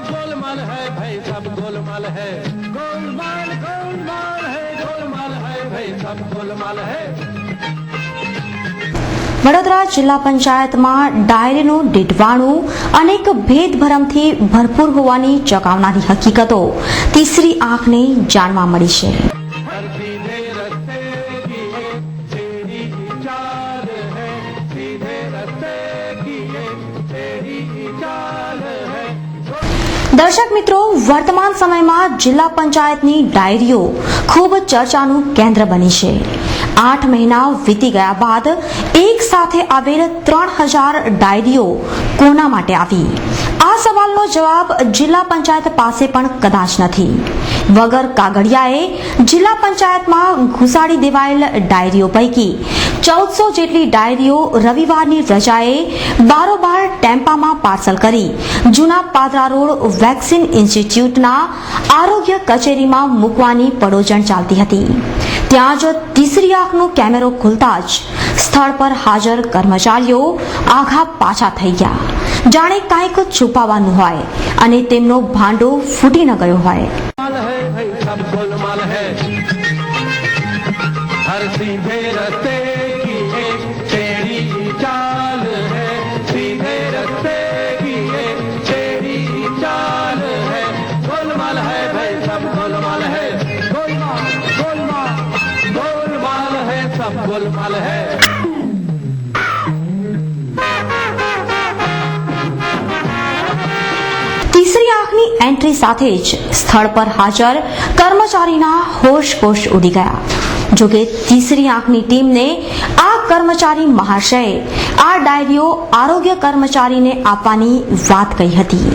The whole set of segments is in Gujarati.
गोलमाल है भाई सब गोलमाल है, गोलमाल गोलमाल है, गोलमाल है भाई सब गोलमाल है। વડોદરા જિલ્લા પંચાયતમાં ડાયરીનું ડીડવાણું અનેક ભેદભરમથી ભરપૂર હોવાની ચોંકાવનારી હકીકતો તીસરી આંખને જાણવા મળી છે। हर सीधे रस्ते की एक टेढ़ी चाल है, सीधे रस्ते की एक टेढ़ी चाल है। દર્શક મિત્રો, વર્તમાન સમયમાં જિલ્લા પંચાયતની ડાયરીઓ ખૂબ ચર્ચાનું કેન્દ્ર બની છે। 8 મહિના વીતી ગયા બાદ એક સાથે આવેલ 3000 ડાયરીઓ કોના માટે આવી? આ સવાલનો જવાબ જિલ્લા પંચાયત પાસે પણ કદાચ નથી। વગર કાગળિયાએ જિલ્લા પંચાયતમાં ઘુસાડી દેવાયેલ ડાયરીઓ પૈકી 1400 જેટલી ડાયરીઓ રવિવારની રજાએ બારોબાર ટેમ્પામાં પાર્સલ કરી જૂના પાદરા રોડ વેક્સિન ઇન્સ્ટિટ્યૂટના આરોગ્ય કચેરીમાં મૂકવાની પડોજણ ચાલતી હતી। ત્યાં જ તીસરી આંખનો કેમેરો ખુલતા જ સ્થળ પર હાજર કર્મચારીઓ આઘા પાછા થઈ ગયા, જાણે કાંઈક છુપાવવાનું હોય અને તેમનો ભાંડો ફૂટી ન ગયો હોય। गोलमाल है, हर सीधे रस्ते की एक टेढ़ी चाल है, सीधे रस्ते की एक टेढ़ी चाल है। गोलमाल है भाई सब गोलमाल है, गोलमाल गोलमाल गोलमाल है सब गोलमाल है। તીસરી આંખની એન્ટ્રી સાથે જ સ્થળ પર હાજર કર્મચારીના હોશ ઉડી ગયા। જોકે તીસરી આંખની ટીમને આ કર્મચારી મહાશયે આ ડાયરીઓ આરોગ્ય કર્મચારીને આપવાની વાત કહી હતી।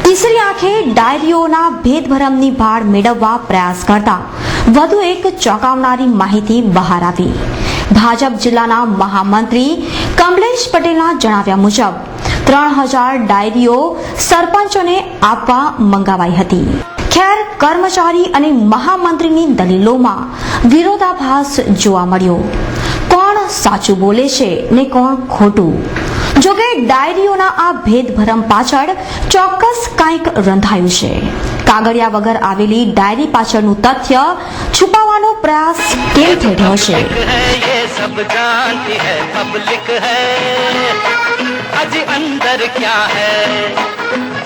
તીસરી આંખે ડાયરીઓના ભેદભરમની ભાળ મેળવવા પ્રયાસ કરતા વધુ એક ચોંકાવનારી માહિતી બહાર આવી। ભાજપ જિલ્લાના મહામંત્રી કમલેશ પટેલના જણાવ્યા મુજબ 3000 ડાયરીઓ સરપંચોને આપવા મંગાવાઈ હતી। ખેર, કર્મચારી અને મહામંત્રીની દલીલોમાં વિરોધાભાસ જોવા મળ્યો। કોણ સાચું બોલે છે ને કોણ ખોટું? જોકે ડાયરીઓના આ ભેદભરમ પાછળ ચોક્કસ કંઈક રંધાયું છે। કાગળિયા વગર આવેલી ડાયરી પાછળનું તથ્ય છુપાવવાનો પ્રયાસ કેમ થઈ રહ્યો છે? अज अंदर क्या है,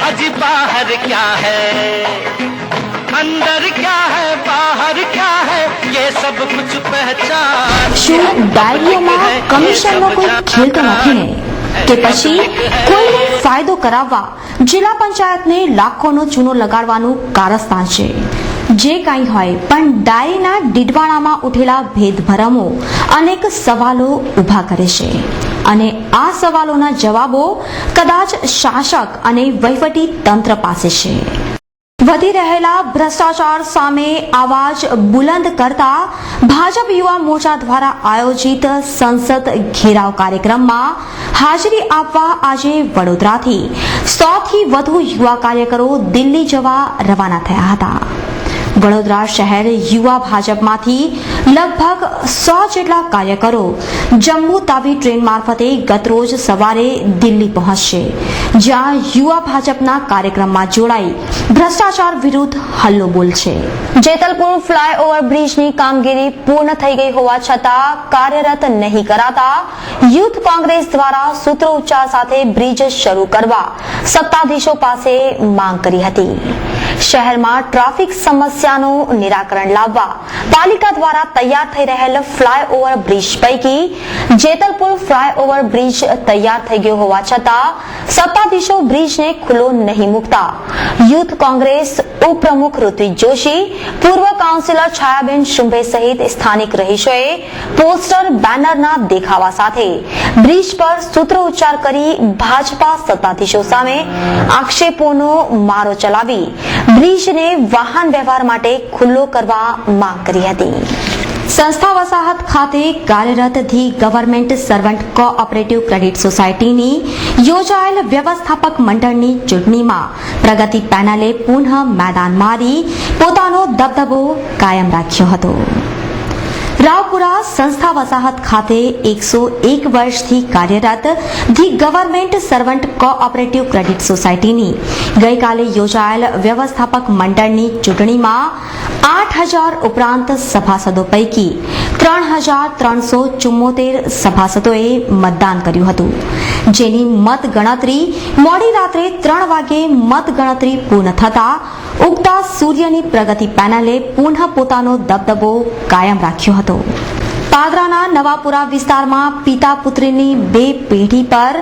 अज बाहर क्या है, अंदर क्या है बाहर क्या है, ये सब कुछ पहचान। શું ડાયરીઓમાં કમિશનનો કોઈ ખેલ તો નથી ને? કે પછી કોઈને ફાયદો કરાવવા જિલ્લા પંચાયતને લાખોનો ચૂનો લગાડવાનું કારસ્તાન છે? જે કાંઈ હોય, પણ ડાયરીના ડીડવાણામાં ઉઠેલા ભેદભરમો અનેક સવાલો ઊભા કરે છે અને આ સવાલોના જવાબો કદાચ શાસક અને વહીવટી તંત્ર પાસે છે। વધી રહેલા ભ્રષ્ટાચાર સામે અવાજ બુલંદ કરતા ભાજપ યુવા મોરચા દ્વારા આયોજિત સંસદ ઘેરાવ કાર્યક્રમમાં હાજરી આપવા આજે વડોદરાથી 100 થી વધુ યુવા કાર્યકરો દિલ્હી જવા રવાના થયા હતા। વડોદરા શહેર યુવા ભાજપમાંથી લગભગ 100 જેટલા કાર્યકરો જમ્મુ તાવી ટ્રેન મારફતે ગતરોજ સવારે દિલ્હી પહોંચશે, જ્યાં યુવા ભાજપના કાર્યક્રમમાં જોડાઈ ભ્રષ્ટાચાર વિરુદ્ધ હલ્લો બોલશે। જેતલપુર ફ્લાયઓવર બ્રિજની કામગીરી પૂર્ણ થઈ ગઈ હોવા છતાં કાર્યરત નહીં કરાતા યુથ કોંગ્રેસ દ્વારા સૂત્રોચ્ચાર સાથે બ્રિજ શરૂ કરવા સત્તાધીશો પાસે માંગ કરી હતી। શહેરમાં ટ્રાફિક સમસ્યાનું નિરાકરણ લાવવા પાલિકા દ્વારા તૈયાર થઈ રહેલ ફ્લાયઓવર બ્રિજ પૈકી જેતલપુર ફ્લાયઓવર બ્રિજ તૈયાર થઈ ગયો હોવા છતાં સત્તાધીશો બ્રિજને ખુલ્લો નહીં મૂકતા યુથ કોંગ્રેસ ઉપપ્રમુખ ઋત્વિક જોશી, પૂર્વ કાઉન્સિલર છાયાબેન શુંભે સહિત સ્થાનિક રહીશોએ પોસ્ટર બેનરના દેખાવા સાથે બ્રિજ પર સૂત્રોચ્ચાર કરી ભાજપા સત્તાધીશો સામે આક્ષેપોનો મારો ચલાવી બ્રિજને વાહન વ્યવહાર માટે ખુલ્લો કરવા માંગ કરી હતી। સંસ્થા વસાહત ખાતે કાર્યરત the government servant cooperative credit સોસાયટીની યોજાયેલ વ્યવસ્થાપક મંડળની ચૂંટણીમાં પ્રગતિ પેનલે પુનઃ મેદાન મારી પોતાનો દબદબો કાયમ રાખ્યો હતો। રાવપુરા સંસ્થા વસાહત ખાતે 101 વર્ષથી કાર્યરત the government servant cooperative credit સોસાયટીની ગઈકાલે યોજાયેલ વ્યવસ્થાપક મંડળની ચૂંટણીમાં 8,000 ઉપરાંત સભાસદો પૈકી 3,374 સભાસદોએ મતદાન કર્યું હતું, જેની મતગણતરી મોડી રાત્રે 3 વાગે મતગણતરી પૂર્ણ થતા ઉગતા સૂર્યની પ્રગતિ પેનલે પુનઃ પોતાનો દબદબો કાયમ રાખ્યો હતો. પાદરાના નવાપુરા વિસ્તારમાં પિતા પુત્રીની 2 પેઢી પર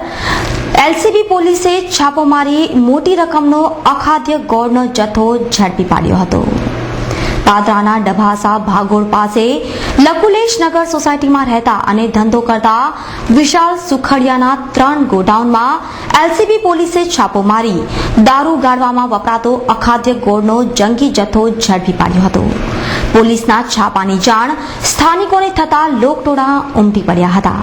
એલસીબી પોલીસે છાપો મારી મોટી રકમનો અખાદ્ય ગોળનો જથ્થો ઝડપી પાડ્યો હતો. પાદરાના ડભાસા ભાગોળ પાસે લકુલેશ નગર સોસાયટીમાં રહેતા અને ધંધો કરતા વિશાળ સુખડિયાના 3 ગોડાઉનમાં એલસીબી પોલીસે છાપો મારી દારૂ ગાળવામાં વપરાતો અખાદ્ય ગોળનો જંગી જથ્થો ઝડપી પાડ્યો હતો. પોલીસના છાપાની જાણ સ્થાનિકોને થતા લોકટોળા ઉમટી પડ્યા હતા.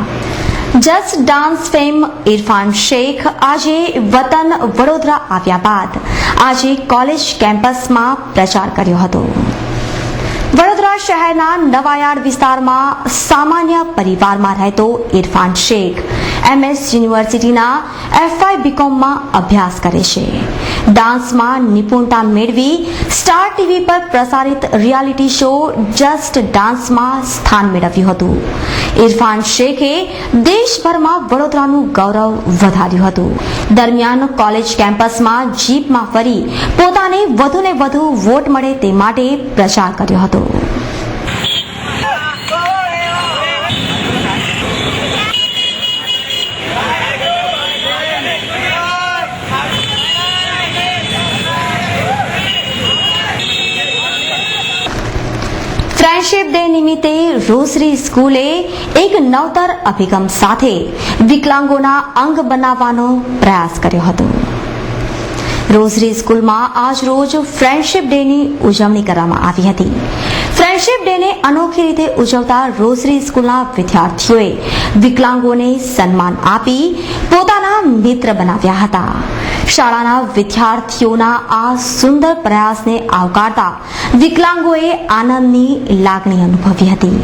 Just dance fame Irfan Shaikh આજે વતન વડોદરા આવ્યા બાદ આજે કોલેજ કેમ્પસમાં પ્રચાર કર્યો હતો. વડોદરા શહેરના નવાયાર્ડ વિસ્તારમાં સામાન્ય પરિવારમાં રહેતો ઇરફાન શેખ MS યુનિવર્સિટીના FY BComમાં અભ્યાસ કરે છે. ડાન્સમાં નિપુણતા મેળવી સ્ટાર ટીવી પર પ્રસારિત રિયાલિટી શો જસ્ટ ડાન્સમાં સ્થાન મેળવ્યું હતું. ઇરફાન શેખે દેશભરમાં વડોદરાનું ગૌરવ વધાર્યું હતું. દરમિયાન કોલેજ કેમ્પસમાં જીપમાં ફરી પોતાને વધુને વધુ વોટ મળે તે માટે પ્રચાર કર્યો હતો. ફ્રેન્ડશિપ ડે નિમિત્તે રોઝરી સ્કૂલે એક નવતર અભિગમ સાથે વિકલાંગોના અંગ બનાવવાનો પ્રયાસ કર્યો હતો. રોઝરી સ્કૂલમાં આજ રોજ ફ્રેન્ડશિપ ડેની ઉજવણી કરવામાં આવી હતી. ફ્રેન્ડશિપ ડેને અનોખી રીતે ઉજવતા રોઝરી સ્કૂલના વિદ્યાર્થીઓએ વિકલાંગોને સન્માન આપી પોતાના મિત્ર બનાવ્યા હતા. શાળાના વિદ્યાર્થીઓના આ સુંદર પ્રયાસને આવકારતા વિકલાંગોએ આનંદની લાગણી અનુભવી હતી.